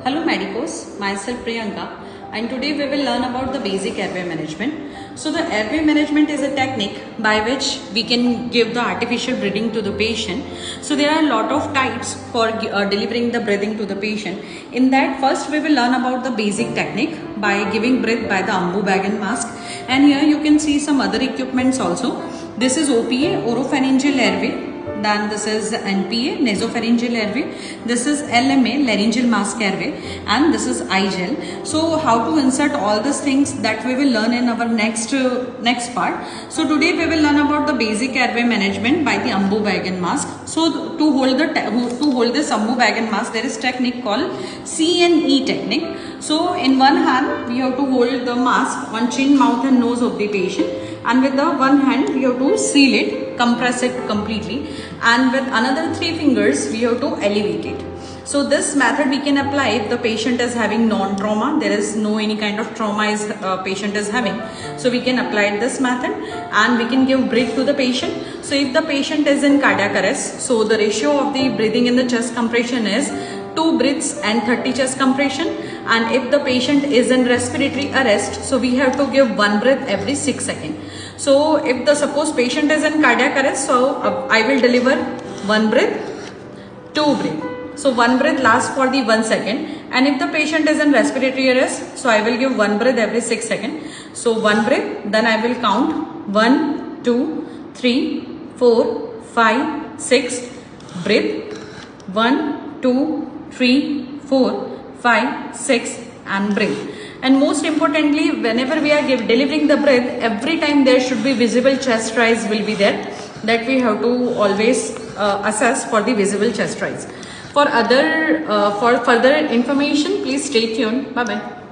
Hello Medicos, myself Priyanka, and today we will learn about the basic airway management. So the airway management is a technique by which we can give the artificial breathing to the patient. So there are a lot of types for delivering the breathing to the patient. In that, first we will learn about the basic technique by giving breath by the Ambu bag and mask. And here you can see some other equipments also. This is OPA, oropharyngeal airway. Then this is NPA, nasopharyngeal airway. This is LMA, laryngeal mask airway, and this is iGel. So how to insert all these things that we will learn in our next part. So today we will learn about the basic airway management by the Ambu bag and mask. So to hold this Ambu bag and mask, there is technique called CNE technique. So in one hand we have to hold the mask on chin, mouth and nose of the patient, and with the one hand we have to seal it, compress it completely, and with another 3 fingers we have to elevate it. So this method we can apply if the patient is having non-trauma, there is no any kind of trauma is patient is having. So we can apply this method and we can give breath to the patient. So if the patient is in cardiac arrest, so the ratio of the breathing in the chest compression is 2 breaths and 30 chest compression. And if the patient is in respiratory arrest, so we have to give 1 breath every 6 seconds. So if the suppose patient is in cardiac arrest, so I will deliver 1 breath, 2 breath. So 1 breath lasts for the 1 second. And if the patient is in respiratory arrest, so I will give 1 breath every 6 seconds. So 1 breath, then I will count 1, 2, 3, 4, 5, 6, breath, 1, 2, 3, 4, 5, 6 and breathe. And most importantly, whenever we are delivering the breath, every time there should be visible chest rise will be there, that we have to always assess for the visible chest rise. For further information, please stay tuned. Bye bye.